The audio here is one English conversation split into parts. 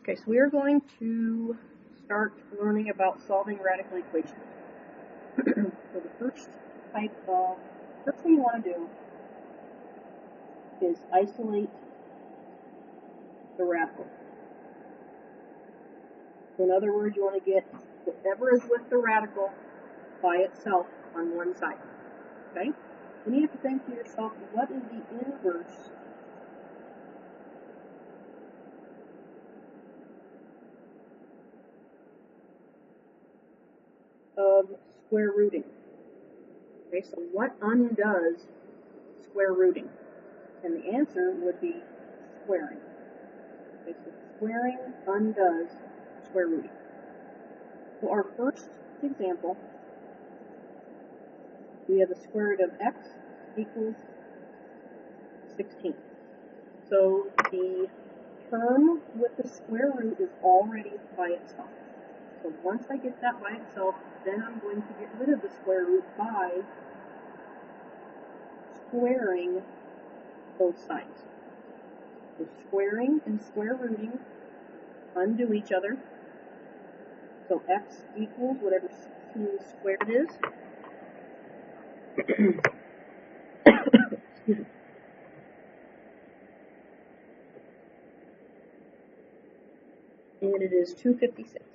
Okay, so we are going to start learning about solving radical equations. So the first thing you want to do is isolate the radical. So in other words, you want to get whatever is with the radical by itself on one side. Okay? Then you have to think to yourself, what is the inverse of square rooting? Okay, so what undoes square rooting? And the answer would be squaring. Okay, so squaring undoes square rooting. So our first example, we have the square root of x equals 16. So the term with the square root is already by itself. So once I get that by itself, then I'm going to get rid of the square root by squaring both sides. So squaring and square rooting undo each other. So x equals whatever 16 squared is. Excuse me. And it is 256.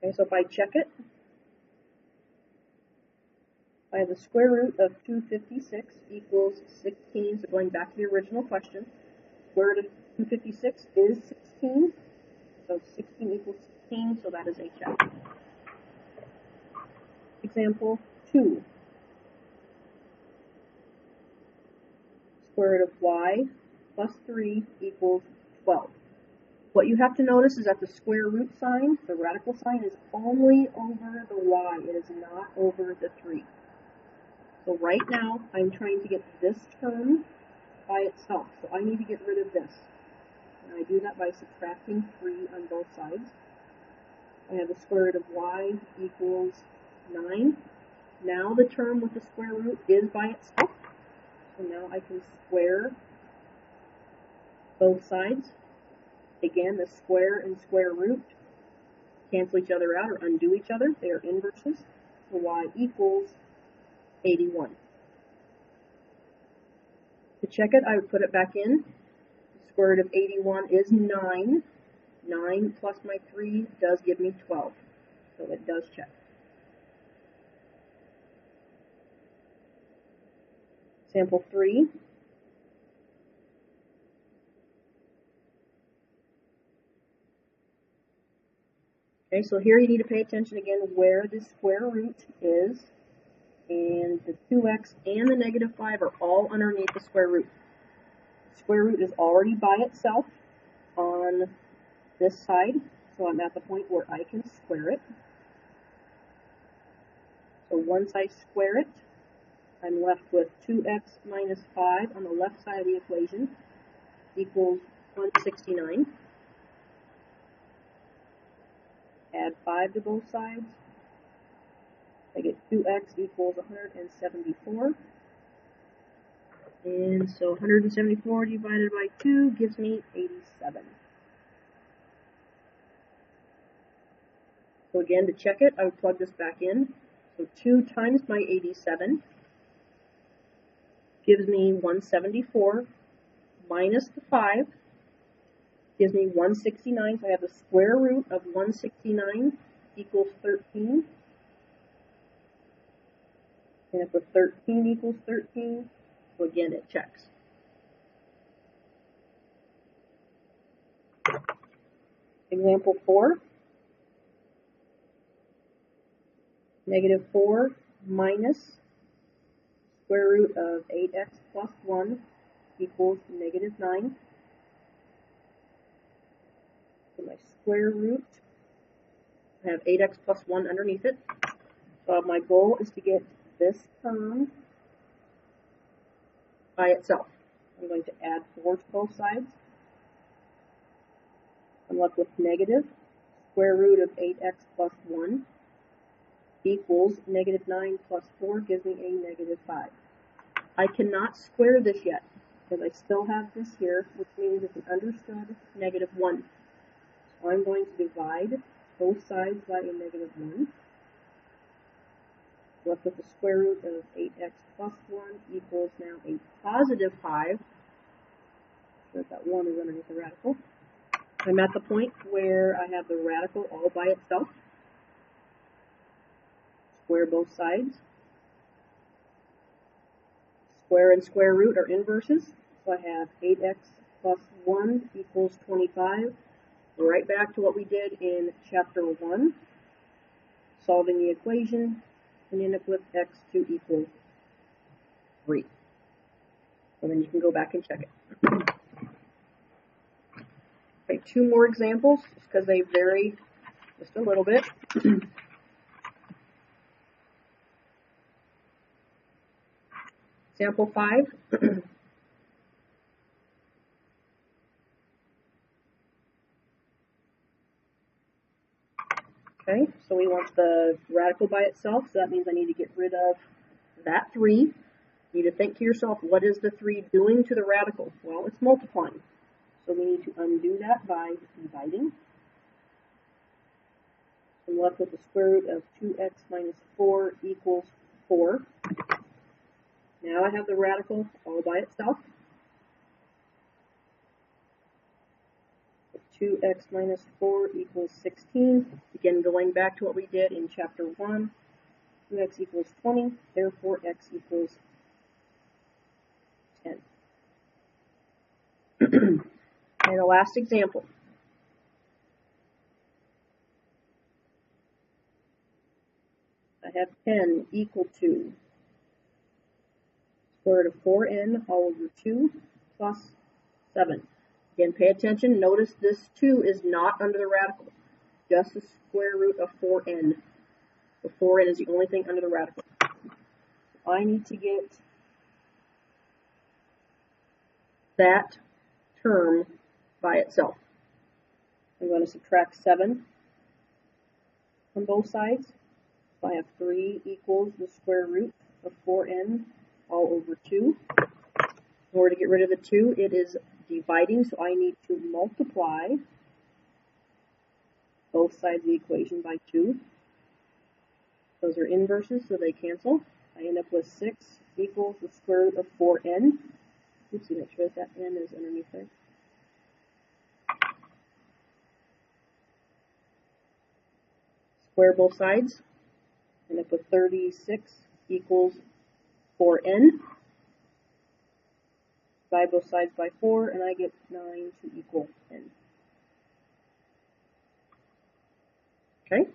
Okay, so if I check it, I have the square root of 256 equals 16. So going back to the original question, square root of 256 is 16. So 16 equals 16, so that is a check. Example 2. Square root of y plus 3 equals 12. What you have to notice is that the square root sign, the radical sign, is only over the y. It is not over the 3. So right now, I'm trying to get this term by itself. So I need to get rid of this. And I do that by subtracting 3 on both sides. I have the square root of y equals 9. Now the term with the square root is by itself. So now I can square both sides. Again, the square and square root cancel each other out or undo each other. They are inverses. So y equals 81. To check it, I would put it back in. The square root of 81 is 9. 9 plus my 3 does give me 12. So it does check. Example 3. Okay, so here you need to pay attention again where the square root is. And the 2x and the negative 5 are all underneath the square root. The square root is already by itself on this side, so I'm at the point where I can square it. So once I square it, I'm left with 2x minus 5 on the left side of the equation equals 169. Add 5 to both sides. I get 2x equals 174. And so 174 divided by 2 gives me 87. So again, to check it, I would plug this back in. So 2 times my 87 gives me 174 minus the 5 gives me 169. So I have the square root of 169 equals 13. And if the 13 equals 13, so again, it checks. Example 4. Negative 4 minus square root of 8x plus 1 equals negative 9. So my square root, I have 8x plus 1 underneath it. So my goal is to get this term by itself. I'm going to add 4 to both sides. I'm left with negative square root of 8x plus 1 equals negative 9 plus 4 gives me a negative 5. I cannot square this yet. because I still have this here, which means it's an understood -1. So I'm going to divide both sides by a -1. Left with the square root of 8x plus 1 equals now a +5. So that 1 is underneath the radical. I'm at the point where I have the radical all by itself. Square both sides. Square and square root are inverses. So I have 8x plus 1 equals 25. Right back to what we did in chapter 1. Solving the equation and end up with x2 equals 3. And then you can go back and check it. Okay, 2 more examples, just because they vary just a little bit. Example 5. Okay, so we want the radical by itself, so that means I need to get rid of that 3. You need to think to yourself, what is the 3 doing to the radical? Well, it's multiplying. So we need to undo that by dividing. I'm left with the square root of 2x minus 4 equals 4. Now I have the radical all by itself. 2x minus 4 equals 16. Again, going back to what we did in chapter 1. 2x equals 20, therefore x equals 10. And the last example. I have 10 equal to square root of 4n all over 2 plus 7. Again, pay attention. Notice this 2 is not under the radical. Just the square root of 4n. The 4n is the only thing under the radical. So I need to get that term by itself. I'm going to subtract 7 from both sides. So I have 3 equals the square root of 4n all over 2. In order to get rid of the 2, it is dividing, so I need to multiply both sides of the equation by 2. Those are inverses, so they cancel. I end up with 6 equals the square root of 4n. Oops, make sure that n is underneath there. Square both sides. End up with 36 equals 4n. Divide both sides by 4, and I get 9 to equal n. Okay?